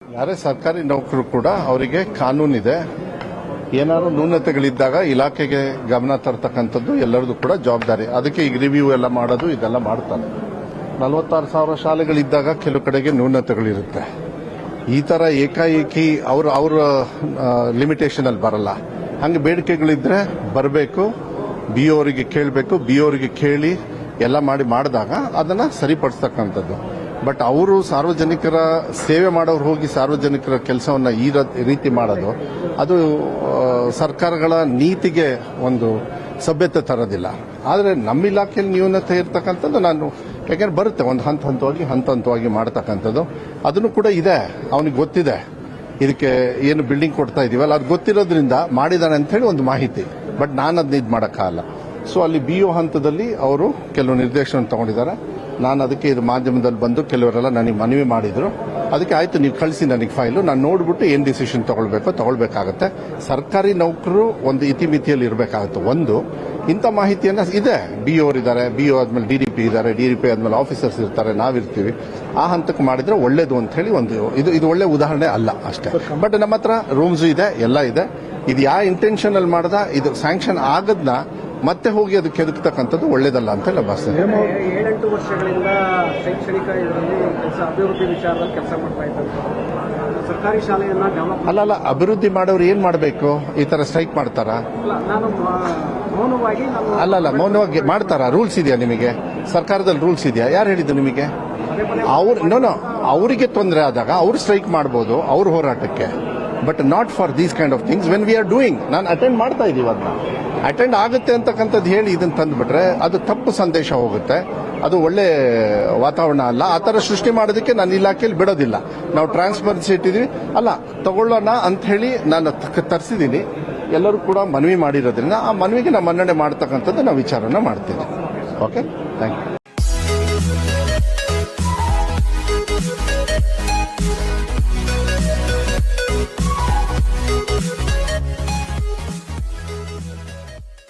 ಯಾರೇ ಸರ್ಕಾರಿ ನೌಕರರು ಕೂಡ ಅವರಿಗೆ ಕಾನೂನಿದೆ. ಏನಾದ್ರು ನ್ಯೂನತೆಗಳಿದ್ದಾಗ ಇಲಾಖೆಗೆ ಗಮನ ತರ್ತಕ್ಕಂಥದ್ದು ಎಲ್ಲರದು ಕೂಡ ಜವಾಬ್ದಾರಿ. ಅದಕ್ಕೆ ಈಗ ರಿವ್ಯೂ ಎಲ್ಲ ಮಾಡೋದು ಇದೆಲ್ಲ ಮಾಡ್ತಾರೆ. 46,000 ಶಾಲೆಗಳಿದ್ದಾಗ ಕೆಲವು ಕಡೆಗೆ ನ್ಯೂನತೆಗಳಿರುತ್ತೆ. ಈ ತರ ಏಕಾಏಕಿ ಅವ್ರ ಲಿಮಿಟೇಷನ್ ಅಲ್ಲಿ ಬರಲ್ಲ. ಹಂಗೆ ಬೇಡಿಕೆಗಳಿದ್ರೆ ಬರಬೇಕು, BO ಅವರಿಗೆ ಕೇಳಬೇಕು, BO ಅವರಿಗೆ ಕೇಳಿ ಎಲ್ಲ ಮಾಡಿದಾಗ ಅದನ್ನ ಸರಿಪಡಿಸ್ತಕ್ಕಂಥದ್ದು. ಬಟ್ ಅವರು ಸಾರ್ವಜನಿಕರ ಸೇವೆ ಮಾಡೋರು ಹೋಗಿ ಸಾರ್ವಜನಿಕರ ಕೆಲಸವನ್ನ ಈ ರೀತಿ ಮಾಡೋದು ಅದು ಸರ್ಕಾರಗಳ ನೀತಿಗೆ ಒಂದು ಸಭ್ಯತೆ ತರೋದಿಲ್ಲ. ಆದರೆ ನಮ್ಮ ಇಲಾಖೆಯಲ್ಲಿ ನ್ಯೂನತೆ ಇರ್ತಕ್ಕಂಥದ್ದು ಯಾಕೆಂದ್ರೆ ಬರುತ್ತೆ ಒಂದು ಹಂತವಾಗಿ ಮಾಡ್ತಕ್ಕಂಥದ್ದು. ಅದನ್ನು ಕೂಡ ಇದೆ, ಅವನಿಗೆ ಗೊತ್ತಿದೆ. ಇದಕ್ಕೆ ಏನು ಬಿಲ್ಡಿಂಗ್ ಕೊಡ್ತಾ ಇದೀವಲ್ಲ ಅದು ಗೊತ್ತಿರೋದ್ರಿಂದ ಮಾಡಿದಾನೆ ಅಂತ ಹೇಳಿ ಒಂದು ಮಾಹಿತಿ. ಬಟ್ ನಾನು ಅದನ್ನ ಇದು ಮಾಡೋಕ್ಕಾಗಲ್ಲ. ಸೊ ಅಲ್ಲಿ BO ಹಂತದಲ್ಲಿ ಅವರು ಕೆಲವು ನಿರ್ದೇಶನ ತಗೊಂಡಿದ್ದಾರೆ. ನಾನು ಅದಕ್ಕೆ ಇದು ಮಾಧ್ಯಮದಲ್ಲಿ ಬಂದು ಕೆಲವರೆಲ್ಲ ನನಗೆ ಮನವಿ ಮಾಡಿದ್ರು. ಅದಕ್ಕೆ ಆಯ್ತು, ನೀವು ಕಳಿಸಿ ನನಗೆ ಫೈಲು, ನಾನು ನೋಡ್ಬಿಟ್ಟು ಏನು ಡಿಸಿಷನ್ ತಗೊಳ್ಬೇಕಾಗತ್ತೆ. ಸರ್ಕಾರಿ ನೌಕರರು ಒಂದು ಇತಿಮಿತಿಯಲ್ಲಿ ಇರಬೇಕಾಗುತ್ತೆ. ಒಂದು ಇಂಥ ಮಾಹಿತಿಯನ್ನ ಇದೆ, BO ಅವರಿದ್ದಾರೆ, BO ಆದ್ಮೇಲೆ DDP ಇದ್ದಾರೆ, DDP ಆದ್ಮೇಲೆ ಆಫೀಸರ್ಸ್ ಇರ್ತಾರೆ, ನಾವಿರ್ತೀವಿ. ಆ ಹಂತಕ್ಕೆ ಮಾಡಿದ್ರೆ ಒಳ್ಳೇದು ಅಂತ ಹೇಳಿ ಒಂದು ಇದು ಒಳ್ಳೆ ಉದಾಹರಣೆ ಅಲ್ಲ ಅಷ್ಟೇ. ಬಟ್ ನಮ್ಮ ಹತ್ರ ರೂಮ್ಸ್ ಇದೆ, ಎಲ್ಲ ಇದೆ. ಇದು ಯಾವ ಇಂಟೆನ್ಷನ್ ಅಲ್ಲಿ ಮಾಡ್ದ ಇದು ಸ್ಯಾಂಕ್ಷನ್ ಆಗದ್ನ ಮತ್ತೆ ಹೋಗಿ ಅದು ಕೆದಕ್ತಕ್ಕಂಥದ್ದು ಒಳ್ಳೇದಲ್ಲ ಅಂತ ಹೇಳಿ ಭಾವಿಸ್ತೇನೆ. 7-8 ವರ್ಷಗಳಿಂದ ಶೈಕ್ಷಣಿಕ ಇದರಲ್ಲಿ ಅಭಿವೃದ್ಧಿ ವಿಚಾರದಲ್ಲಿ ಕೆಲಸ ಮಾಡ್ತಾ ಇದ್ದಾರೆ. ಸರ್ಕಾರಿ ಶಾಲೆಯನ್ನ ಡೆವಲಪ್ ಅಲ್ಲ ಅಭಿವೃದ್ಧಿ ಮಾಡೋರು ಏನ್ ಮಾಡಬೇಕು? ಈ ತರ ಸ್ಟ್ರೈಕ್ ಮಾಡ್ತಾರಾ? ನಾನು ಮೌನವಾಗಿ ಮೌನವಾಗಿ ಮಾಡ್ತಾರಾ? ರೂಲ್ಸ್ ಇದೆಯಾ ನಿಮಗೆ? ಸರ್ಕಾರದಲ್ಲಿ ರೂಲ್ಸ್ ಇದೆಯಾ? ಯಾರು ಹೇಳಿದ್ದು ನಿಮಗೆ? ಅವರಿಗೆ ತೊಂದರೆ ಆದಾಗ ಅವರು ಸ್ಟ್ರೈಕ್ ಮಾಡಬಹುದು, ಅವ್ರ ಹೋರಾಟಕ್ಕೆ. But not for these kind of things when we are doing. ನಾನು ಅಟೆಂಡ್ ಮಾಡ್ತಾ ಇದೀವಿ, ಅದನ್ನ ಅಟೆಂಡ್ ಆಗುತ್ತೆ ಅಂತಕ್ಕಂಥದ್ದು ಹೇಳಿ ಇದನ್ನ ತಂದುಬಿಟ್ರೆ ಅದು ತಪ್ಪು ಸಂದೇಶ ಹೋಗುತ್ತೆ. ಅದು ಒಳ್ಳೆ ವಾತಾವರಣ ಅಲ್ಲ. ಆ ತರ ಸೃಷ್ಟಿ ಮಾಡೋದಕ್ಕೆ ನನ್ನ ಇಲಾಖೆಯಲ್ಲಿ ಬಿಡೋದಿಲ್ಲ. ನಾವು ಟ್ರಾನ್ಸ್ಪರೆನ್ಸಿ ಇಟ್ಟಿದೀವಿ. ತಗೊಳ್ಳೋಣ ಅಂತ ಹೇಳಿ ನಾನು ತರಿಸಿದ್ದೀನಿ. ಎಲ್ಲರೂ ಕೂಡ ಮನವಿ ಮಾಡಿರೋದ್ರಿಂದ ಆ ಮನವಿಗೆ ನಾವು ಮನ್ನಣೆ ಮಾಡ್ತಕ್ಕಂಥದ್ದು ನಾವು ವಿಚಾರನ ಮಾಡ್ತೀವಿ. Okay, thank you.